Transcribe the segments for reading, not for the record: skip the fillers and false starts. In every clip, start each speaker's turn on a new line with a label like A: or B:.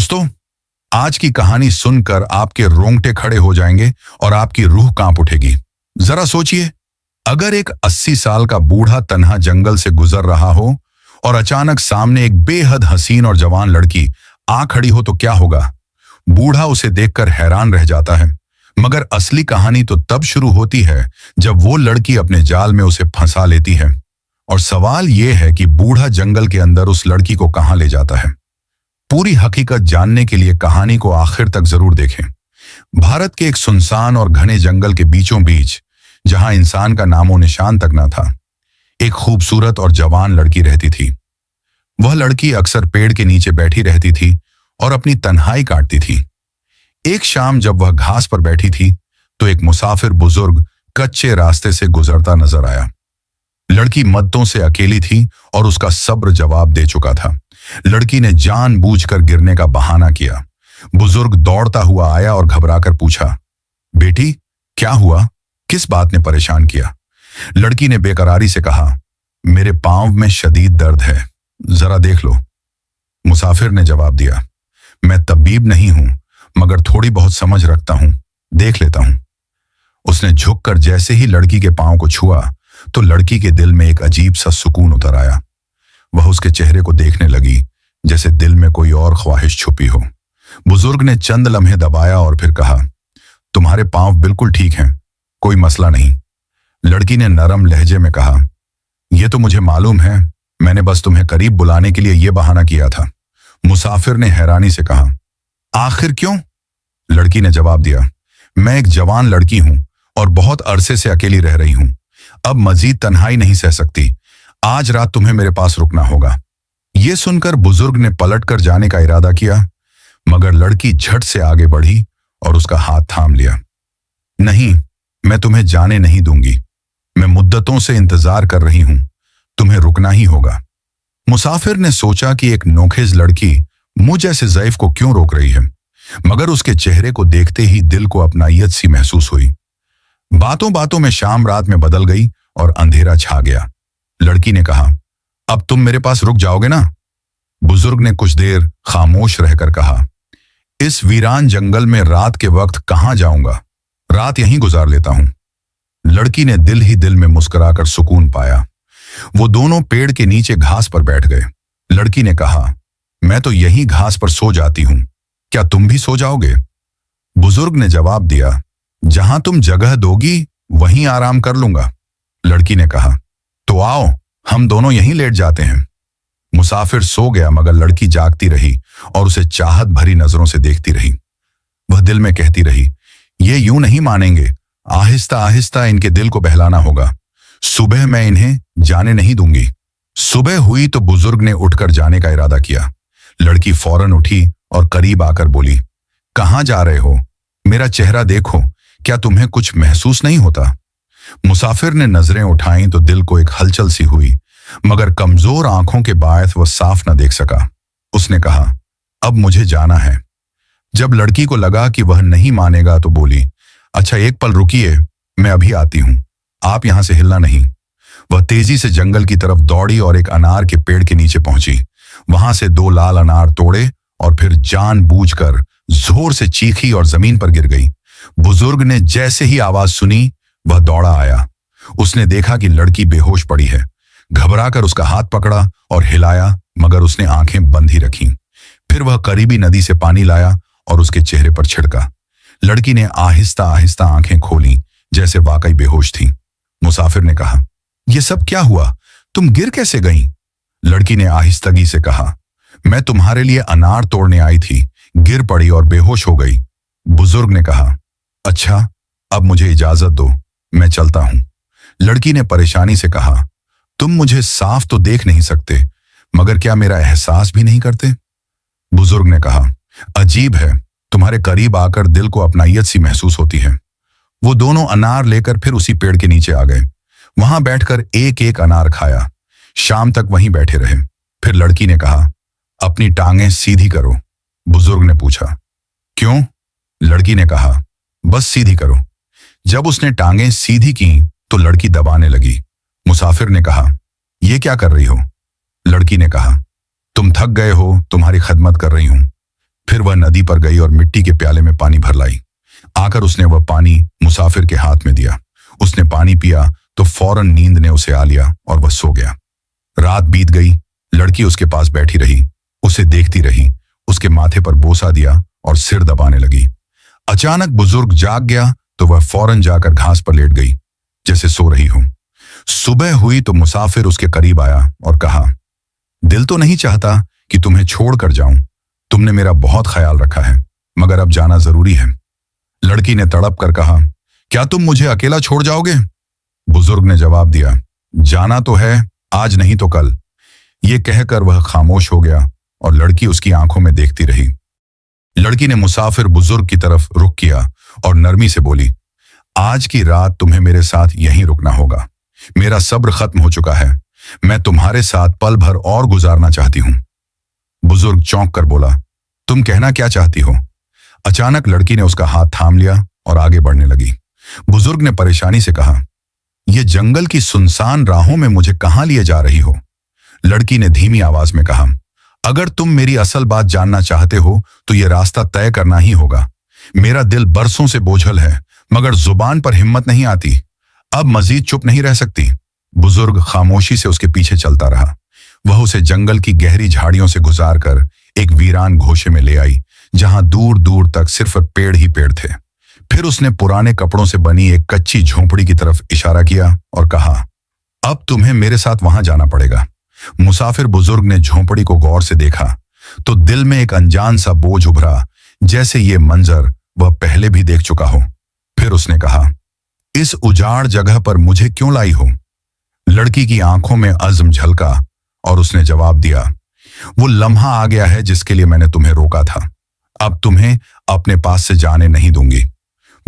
A: दोस्तों, आज की कहानी सुनकर आपके रोंगटे खड़े हो जाएंगे और आपकी रूह कांप उठेगी। जरा सोचिए, अगर एक 80 साल का बूढ़ा तन्हा जंगल से गुजर रहा हो और अचानक सामने एक बेहद हसीन और जवान लड़की आ खड़ी हो तो क्या होगा? बूढ़ा उसे देखकर हैरान रह जाता है, मगर असली कहानी तो तब शुरू होती है जब वो लड़की अपने जाल में उसे फंसा लेती है। और सवाल यह है कि बूढ़ा जंगल के अंदर उस लड़की को कहां ले जाता है। पूरी हकीकत जानने के लिए कहानी को आखिर तक जरूर देखें। भारत के एक सुनसान और घने जंगल के बीचों बीच, जहां इंसान का नामो निशान तक न था, एक खूबसूरत और जवान लड़की रहती थी। वह लड़की अक्सर पेड़ के नीचे बैठी रहती थी और अपनी तन्हाई काटती थी। एक शाम जब वह घास पर बैठी थी तो एक मुसाफिर बुजुर्ग कच्चे रास्ते से गुजरता नजर आया। लड़की मद्दों से अकेली थी और उसका सब्र जवाब दे चुका था। लड़की ने जानबूझकर गिरने का बहाना किया। बुजुर्ग दौड़ता हुआ आया और घबराकर पूछा, बेटी क्या हुआ? किस बात ने परेशान किया? लड़की ने बेकरारी से कहा, मेरे पांव में शदीद दर्द है, जरा देख लो। मुसाफिर ने जवाब दिया, मैं तबीब नहीं हूं, मगर थोड़ी बहुत समझ रखता हूं, देख लेता हूं। उसने झुककर जैसे ही लड़की के पांव को छुआ तो लड़की के दिल में एक अजीब सा सुकून उतर आया। वह उसके चेहरे को देखने लगी जैसे दिल में कोई और ख्वाहिश छुपी हो। बुजुर्ग ने चंद लम्हे दबाया और फिर कहा, तुम्हारे पांव बिल्कुल ठीक हैं, कोई मसला नहीं। लड़की ने नरम लहजे में कहा, यह तो मुझे मालूम है, मैंने बस तुम्हें करीब बुलाने के लिए यह बहाना किया था। मुसाफिर ने हैरानी से कहा, आखिर क्यों? लड़की ने जवाब दिया, मैं एक जवान लड़की हूं और बहुत अरसे से अकेली रह रही हूं। अब मजीद तन्हाई नहीं सह सकती। आज रात तुम्हें मेरे पास रुकना होगा। यह सुनकर बुजुर्ग ने पलटकर जाने का इरादा किया, मगर लड़की झट से आगे बढ़ी और उसका हाथ थाम लिया। नहीं, मैं तुम्हें जाने नहीं दूंगी। मैं मुद्दतों से इंतजार कर रही हूं, तुम्हें रुकना ही होगा। मुसाफिर ने सोचा कि एक नोखेज लड़की मुझ जैसे ज़ईफ को क्यों रोक रही है, मगर उसके चेहरे को देखते ही दिल को अपनायत सी महसूस हुई। बातों बातों में शाम रात में बदल गई और अंधेरा छा गया। लड़की ने कहा, अब तुम मेरे पास रुक जाओगे ना? बुजुर्ग ने कुछ देर खामोश रहकर कहा, इस वीरान जंगल में रात के वक्त कहां जाऊंगा, रात यहीं गुजार लेता हूं। लड़की ने दिल ही दिल में मुस्कुराकर सुकून पाया। वो दोनों पेड़ के नीचे घास पर बैठ गए। लड़की ने कहा, मैं तो यहीं घास पर सो जाती हूं, क्या तुम भी सो जाओगे? बुजुर्ग ने जवाब दिया, जहां तुम जगह दोगी वहीं आराम कर लूंगा। लड़की ने कहा, तो आओ हम दोनों यहीं लेट जाते हैं। मुसाफिर सो गया, मगर लड़की जागती रही और उसे चाहत भरी नजरों से देखती रही। वह दिल में कहती रही, ये यूं नहीं मानेंगे, आहिस्ता आहिस्ता इनके दिल को बहलाना होगा। सुबह मैं इन्हें जाने नहीं दूंगी। सुबह हुई तो बुजुर्ग ने उठकर जाने का इरादा किया। लड़की फौरन उठी और करीब आकर बोली, कहां जा रहे हो? मेरा चेहरा देखो, क्या तुम्हें कुछ महसूस नहीं होता? मुसाफिर ने नजरें उठाईं तो दिल को एक हलचल सी हुई, मगर कमजोर आंखों के बायस वह साफ न देख सका। उसने कहा, अब मुझे जाना है। जब लड़की को लगा कि वह नहीं मानेगा तो बोली, अच्छा एक पल रुकिए, मैं अभी आती हूं, आप यहां से हिलना नहीं। वह तेजी से जंगल की तरफ दौड़ी और एक अनार के पेड़ के नीचे पहुंची। वहां से 2 लाल अनार तोड़े और फिर जानबूझकर जोर से चीखी और जमीन पर गिर गई। बुजुर्ग ने जैसे ही आवाज सुनी, वह दौड़ा आया। उसने देखा कि लड़की बेहोश पड़ी है। घबराकर उसका हाथ पकड़ा और हिलाया, मगर उसने आंखें बंद ही रखीं। फिर वह करीबी नदी से पानी लाया और उसके चेहरे पर छिड़का। लड़की ने आहिस्ता आहिस्ता आंखें खोली, जैसे वाकई बेहोश थी। मुसाफिर ने कहा, यह सब क्या हुआ? तुम गिर कैसे गईं? लड़की ने आहिस्तगी से कहा, मैं तुम्हारे लिए अनार तोड़ने आई थी, गिर पड़ी और बेहोश हो गई। बुजुर्ग ने कहा, अच्छा अब मुझे इजाजत दो, मैं चलता हूं। लड़की ने परेशानी से कहा, तुम मुझे साफ तो देख नहीं सकते, मगर क्या मेरा एहसास भी नहीं करते? बुजुर्ग ने कहा, अजीब है, तुम्हारे करीब आकर दिल को अपनायत सी महसूस होती है। वो दोनों अनार लेकर फिर उसी पेड़ के नीचे आ गए। वहां बैठकर एक एक अनार खाया। शाम तक वहीं बैठे रहे। फिर लड़की ने कहा, अपनी टांगें सीधी करो। बुजुर्ग ने पूछा, क्यों? लड़की ने कहा, बस सीधी करो। जब उसने टांगें सीधी की तो लड़की दबाने लगी। मुसाफिर ने कहा, ये क्या कर रही हो? लड़की ने कहा, तुम थक गए हो, तुम्हारी खदमत कर रही हूं। फिर वह नदी पर गई और मिट्टी के प्याले में पानी भर लाई। आकर उसने वह पानी मुसाफिर के हाथ में दिया। उसने पानी पिया तो फौरन नींद ने उसे आ लिया और वह सो गया। रात बीत गई। लड़की उसके पास बैठी रही, उसे देखती रही, उसके माथे पर बोसा दिया और सिर दबाने लगी। अचानक बुजुर्ग जाग गया तो वह फौरन जाकर घास पर लेट गई जैसे सो रही हो। सुबह हुई तो मुसाफिर उसके करीब आया और कहा, दिल तो नहीं चाहता कि तुम्हें छोड़कर जाऊं। तुमने मेरा बहुत ख्याल रखा है, मगर अब जाना जरूरी है। लड़की ने तड़प कर कहा, क्या तुम मुझे अकेला छोड़ जाओगे? बुजुर्ग ने जवाब दिया, जाना तो है, आज नहीं तो कल। ये कहकर वह खामोश हो गया और लड़की उसकी आंखों में देखती रही। लड़की ने मुसाफिर बुजुर्ग की तरफ रुख किया और नरमी से बोली, आज की रात तुम्हें मेरे साथ यहीं रुकना होगा। मेरा सब्र खत्म हो चुका है। मैं तुम्हारे साथ पल भर और गुजारना चाहती हूं। बुजुर्ग चौंक कर बोला, तुम कहना क्या चाहती हो? अचानक लड़की ने उसका हाथ थाम लिया और आगे बढ़ने लगी। बुजुर्ग ने परेशानी से कहा, यह जंगल की सुनसान राहों में मुझे कहां लिए जा रही हो? लड़की ने धीमी आवाज में कहा, अगर तुम मेरी असल बात जानना चाहते हो तो यह रास्ता तय करना ही होगा। मेरा दिल बरसों से बोझल है, मगर जुबान पर हिम्मत नहीं आती। अब मजीद चुप नहीं रह सकती। बुजुर्ग खामोशी से उसके पीछे चलता रहा। वह उसे जंगल की गहरी झाड़ियों से गुजार कर एक वीरान घोषे में ले आई, जहां दूर दूर तक सिर्फ पेड़ ही पेड़ थे। फिर उसने पुराने कपड़ों से बनी एक कच्ची झोंपड़ी की तरफ इशारा किया और कहा, अब तुम्हें मेरे साथ वहां जाना पड़ेगा। मुसाफिर बुजुर्ग ने झोंपड़ी को गौर से देखा तो दिल में एक अनजान सा बोझ उभरा, जैसे ये मंजर वह पहले भी देख चुका हो। फिर उसने कहा, इस उजाड़ जगह पर मुझे क्यों लाई हो? लड़की की आंखों में अज़्म झलका और उसने जवाब दिया, वो लम्हा आ गया है जिसके लिए मैंने तुम्हें रोका था। अब तुम्हें अपने पास से जाने नहीं दूंगी।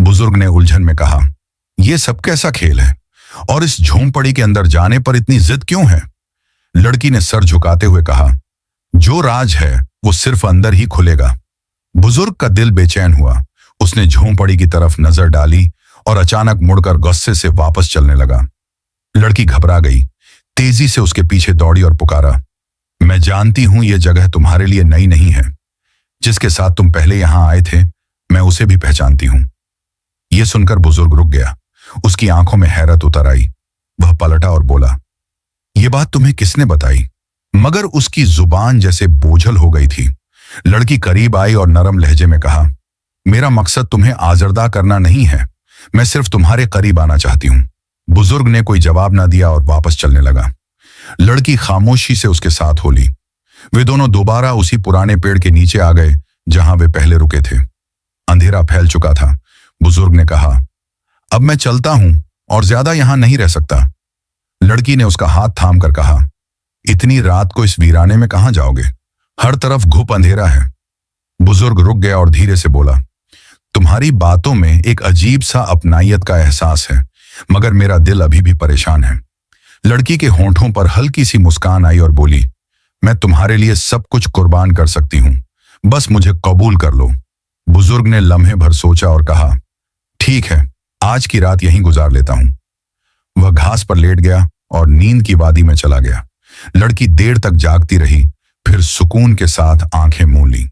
A: बुजुर्ग ने उलझन में कहा, यह सब कैसा खेल है और इस झोंपड़ी के अंदर जाने पर इतनी जिद क्यों है? लड़की ने सर झुकाते हुए कहा, जो राज है वो सिर्फ अंदर ही खुलेगा। बुजुर्ग का दिल बेचैन हुआ। उसने झोंपड़ी की तरफ नजर डाली और अचानक मुड़कर गुस्से से वापस चलने लगा। लड़की घबरा गई, तेजी से उसके पीछे दौड़ी और पुकारा, मैं जानती हूं यह जगह तुम्हारे लिए नई नहीं है। जिसके साथ तुम पहले यहां आए थे, मैं उसे भी पहचानती हूं। यह सुनकर बुजुर्ग रुक गया। उसकी आंखों में हैरत उतर आई। वह पलटा और बोला, यह बात तुम्हें किसने बताई? मगर उसकी जुबान जैसे बोझल हो गई थी। लड़की करीब आई और नरम लहजे में कहा, मेरा मकसद तुम्हें आजरदा करना नहीं है, मैं सिर्फ तुम्हारे करीब आना चाहती हूं। बुजुर्ग ने कोई जवाब ना दिया और वापस चलने लगा। लड़की खामोशी से उसके साथ हो ली। वे दोनों दोबारा उसी पुराने पेड़ के नीचे आ गए जहां वे पहले रुके थे। अंधेरा फैल चुका था। बुजुर्ग ने कहा, अब मैं चलता हूं और ज्यादा यहां नहीं रह सकता। लड़की ने उसका हाथ थाम कर कहा, इतनी रात को इस वीराने में कहां जाओगे? हर तरफ घुप अंधेरा है। बुजुर्ग रुक गया और धीरे से बोला, तुम्हारी बातों में एक अजीब सा अपनायत का एहसास है, मगर मेरा दिल अभी भी परेशान है। लड़की के होंठों पर हल्की सी मुस्कान आई और बोली, मैं तुम्हारे लिए सब कुछ कुर्बान कर सकती हूं, बस मुझे कबूल कर लो। बुजुर्ग ने लम्हे भर सोचा और कहा, ठीक है, आज की रात यहीं गुजार लेता हूं। वह घास पर लेट गया और नींद की वादी में चला गया। लड़की देर तक जागती रही, फिर सुकून के साथ आंखें मूंद ली।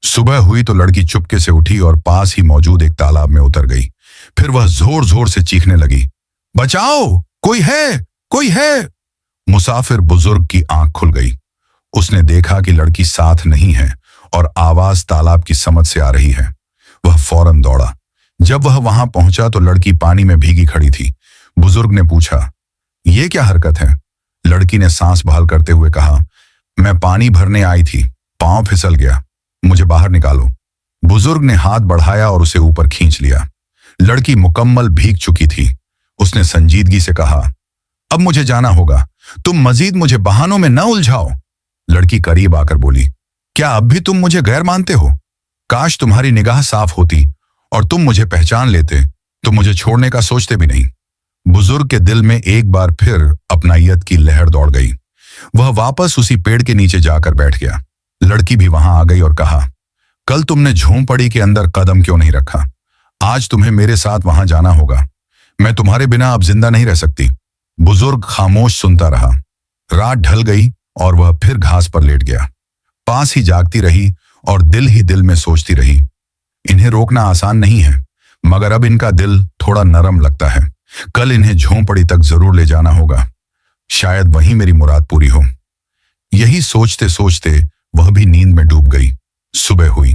A: सुबह हुई तो लड़की चुपके से उठी और पास ही मौजूद एक तालाब में उतर गई। फिर वह जोर जोर से चीखने लगी, बचाओ, कोई है, कोई है। मुसाफिर बुजुर्ग की आंख खुल गई। उसने देखा कि लड़की साथ नहीं है और आवाज तालाब की समझ से आ रही है। वह फौरन दौड़ा। जब वह वहां पहुंचा तो लड़की पानी में भीगी खड़ी थी। बुजुर्ग ने पूछा, यह क्या हरकत है? लड़की ने सांस बहाल करते हुए कहा, मैं पानी भरने आई थी, पांव फिसल गया, मुझे बाहर निकालो। बुजुर्ग ने हाथ बढ़ाया और उसे ऊपर खींच लिया। लड़की मुकम्मल भीग चुकी थी। उसने संजीदगी से कहा, अब मुझे जाना होगा, तुम मजीद मुझे बहानों में न उलझाओ। लड़की करीब आकर बोली, क्या अब भी तुम मुझे गैर मानते हो? काश तुम्हारी निगाह साफ होती और तुम मुझे पहचान लेते तो मुझे छोड़ने का सोचते भी नहीं। बुजुर्ग के दिल में एक बार फिर अपनायत की लहर दौड़ गई। वह वापस उसी पेड़ के नीचे जाकर बैठ गया। लड़की भी वहां आ गई और कहा, कल तुमने झोंपड़ी के अंदर कदम क्यों नहीं रखा? आज तुम्हें मेरे साथ वहां जाना होगा। मैं तुम्हारे बिना अब जिंदा नहीं रह सकती। बुजुर्ग खामोश सुनता रहा। रात ढल गई और वह फिर घास पर लेट गया। पास ही जागती रही और दिल ही दिल में सोचती रही, इन्हें रोकना आसान नहीं है, मगर अब इनका दिल थोड़ा नरम लगता है। कल इन्हें झोंपड़ी तक जरूर ले जाना होगा, शायद वहीं मेरी मुराद पूरी हो। यही सोचते सोचते वह भी नींद में डूब गई। सुबह हुई,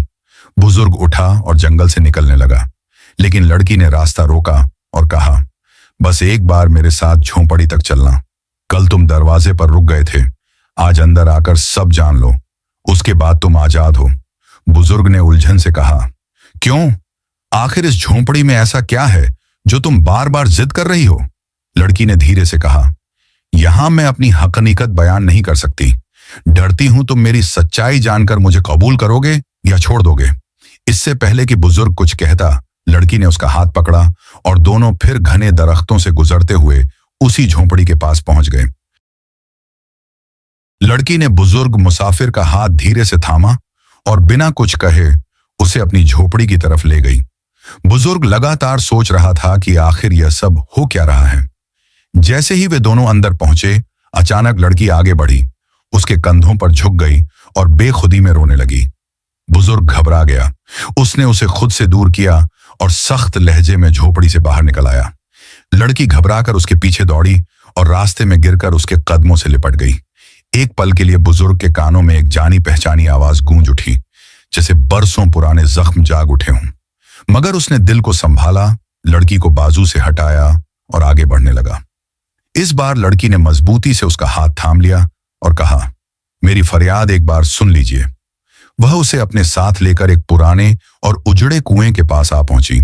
A: बुजुर्ग उठा और जंगल से निकलने लगा, लेकिन लड़की ने रास्ता रोका और कहा, बस एक बार मेरे साथ झोंपड़ी तक चलना। कल तुम दरवाजे पर रुक गए थे, आज अंदर आकर सब जान लो, उसके बाद तुम आजाद हो। बुजुर्ग ने उलझन से कहा, क्यों? आखिर इस झोंपड़ी में ऐसा क्या है जो तुम बार बार जिद कर रही हो? लड़की ने धीरे से कहा, यहां मैं अपनी हकीकत बयान नहीं कर सकती। डरती हूं तुम मेरी सच्चाई जानकर मुझे कबूल करोगे या छोड़ दोगे। इससे पहले कि बुजुर्ग कुछ कहता, लड़की ने उसका हाथ पकड़ा और दोनों फिर घने दरख्तों से गुजरते हुए उसी झोंपड़ी के पास पहुंच गए। लड़की ने बुजुर्ग मुसाफिर का हाथ धीरे से थामा और बिना कुछ कहे उसे अपनी झोपड़ी की तरफ ले गई। बुजुर्ग लगातार सोच रहा था कि आखिर यह सब हो क्या रहा है। जैसे ही वे दोनों अंदर पहुंचे, अचानक लड़की आगे बढ़ी, उसके कंधों पर झुक गई और बेखुदी में रोने लगी। बुजुर्ग घबरा गया। उसने उसे खुद से दूर किया और सख्त लहजे में झोपड़ी से बाहर निकल आया। लड़की घबराकर उसके पीछे दौड़ी और रास्ते में गिरकर उसके कदमों से लिपट गई। एक पल के लिए बुजुर्ग के कानों में एक जानी पहचानी आवाज गूंज उठी, जैसे बरसों पुराने जख्म जाग उठे हों। मगर उसने दिल को संभाला, लड़की को बाजू से हटाया और आगे बढ़ने लगा। इस बार लड़की ने मजबूती से उसका हाथ थाम लिया और कहा, मेरी फरियाद एक बार सुन लीजिए। वह उसे अपने साथ लेकर एक पुराने और उजड़े कुएं के पास आ पहुंची।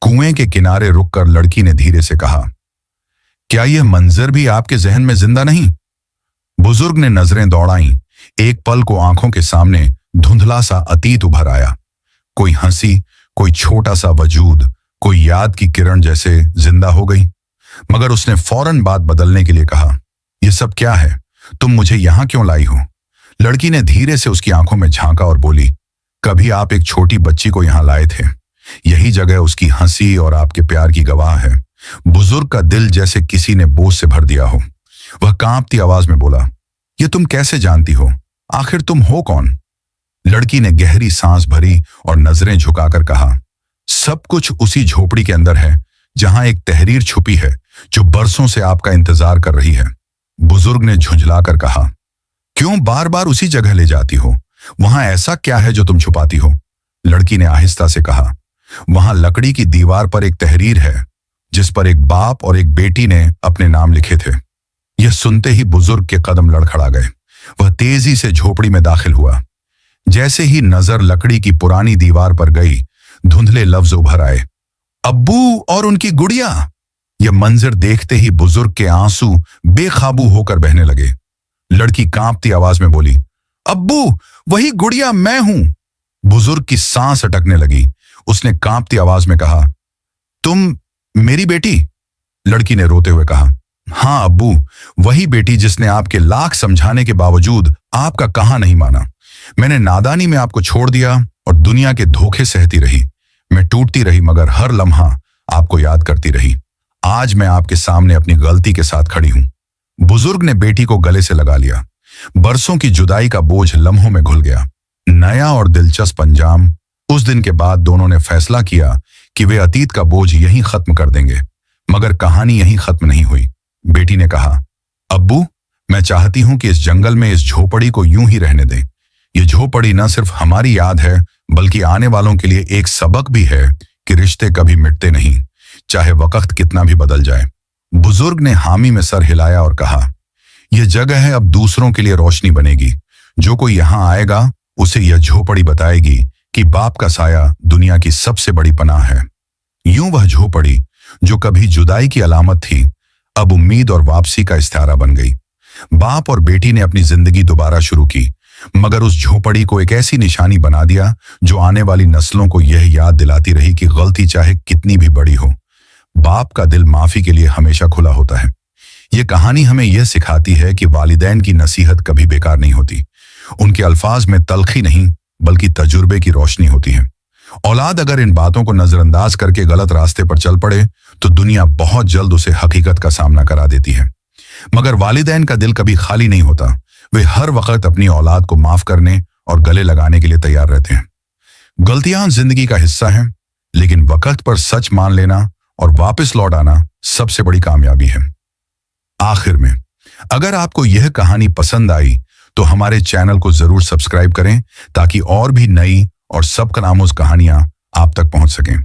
A: कुएं के किनारे रुककर लड़की ने धीरे से कहा, क्या यह मंजर भी आपके जहन में जिंदा नहीं? बुजुर्ग ने नजरें दौड़ाईं। एक पल को आंखों के सामने धुंधला सा अतीत उभर आया। कोई हंसी, कोई छोटा सा वजूद, कोई याद की किरण जैसे जिंदा हो गई। मगर उसने फौरन बात बदलने के लिए कहा, यह सब क्या है? तुम मुझे यहां क्यों लाई हो? लड़की ने धीरे से उसकी आंखों में झांका और बोली, कभी आप एक छोटी बच्ची को यहां लाए थे। यही जगह उसकी हंसी और आपके प्यार की गवाह है। बुजुर्ग का दिल जैसे किसी ने बोझ से भर दिया हो। वह कांपती आवाज में बोला, ये तुम कैसे जानती हो? आखिर तुम हो कौन? लड़की ने गहरी सांस भरी और नजरें झुकाकर कहा, सब कुछ उसी झोपड़ी के अंदर है, जहां एक तहरीर छुपी है जो बरसों से आपका इंतजार कर रही है। बुजुर्ग ने झुंझलाकर कहा, क्यों बार बार उसी जगह ले जाती हो? वहां ऐसा क्या है जो तुम छुपाती हो? लड़की ने आहिस्ता से कहा, वहां लकड़ी की दीवार पर एक तहरीर है जिस पर एक बाप और एक बेटी ने अपने नाम लिखे थे। यह सुनते ही बुजुर्ग के कदम लड़खड़ा गए। वह तेजी से झोपड़ी में दाखिल हुआ। जैसे ही नजर लकड़ी की पुरानी दीवार पर गई, धुंधले लफ्ज उभर आए, अब्बू और उनकी गुड़िया। यह मंजर देखते ही बुजुर्ग के आंसू बेकाबू होकर बहने लगे। लड़की कांपती आवाज में बोली, अब्बू, वही गुड़िया मैं हूं। बुजुर्ग की सांस अटकने लगी। उसने कांपती आवाज में कहा, तुम मेरी बेटी? लड़की ने रोते हुए कहा, हाँ अब्बू, वही बेटी जिसने आपके लाख समझाने के बावजूद आपका कहा नहीं माना। मैंने नादानी में आपको छोड़ दिया और दुनिया के धोखे सहती रही। मैं टूटती रही, मगर हर लम्हा आपको याद करती रही। आज मैं आपके सामने अपनी गलती के साथ खड़ी हूं। बुजुर्ग ने बेटी को गले से लगा लिया। बरसों की जुदाई का बोझ लम्हों में घुल गया। नया और दिलचस्प अंजाम। उस दिन के बाद दोनों ने फैसला किया कि वे अतीत का बोझ यहीं खत्म कर देंगे। मगर कहानी यहीं खत्म नहीं हुई। बेटी ने कहा, अब्बू, मैं चाहती हूं कि इस जंगल में इस झोपड़ी को यूं ही रहने दें। ये झोपड़ी न सिर्फ हमारी याद है, बल्कि आने वालों के लिए एक सबक भी है कि रिश्ते कभी मिटते नहीं, चाहे वक्त कितना भी बदल जाए। बुजुर्ग ने हामी में सर हिलाया और कहा, यह जगह है अब दूसरों के लिए रोशनी बनेगी। जो कोई यहां आएगा उसे यह झोपड़ी बताएगी कि बाप का साया दुनिया की सबसे बड़ी पनाह है। यूं वह झोपड़ी जो कभी जुदाई की अलामत थी, अब उम्मीद और वापसी का इस्तारा बन गई। बाप और बेटी ने अपनी जिंदगी दोबारा शुरू की, मगर उस झोपड़ी को एक ऐसी निशानी बना दिया जो आने वाली नस्लों को यह याद दिलाती रही कि गलती चाहे कितनी भी बड़ी हो, बाप का दिल माफी के लिए हमेशा खुला होता है। यह कहानी हमें यह सिखाती है कि वालिदैन की नसीहत कभी बेकार नहीं होती। उनके अल्फाज में तलखी नहीं, बल्कि तजुर्बे की रोशनी होती है। औलाद अगर इन बातों को नजरअंदाज करके गलत रास्ते पर चल पड़े तो दुनिया बहुत जल्द उसे हकीकत का सामना करा देती है। मगर वालिदैन का दिल कभी खाली नहीं होता। वे हर वक्त अपनी औलाद को माफ करने और गले लगाने के लिए तैयार रहते हैं। गलतियां जिंदगी का हिस्सा है, लेकिन वक्त पर सच मान लेना और वापस लौट आना सबसे बड़ी कामयाबी है। आखिर में, अगर आपको यह कहानी पसंद आई तो हमारे चैनल को जरूर सब्सक्राइब करें ताकि और भी नई और सबक नामोज कहानियां आप तक पहुंच सकें।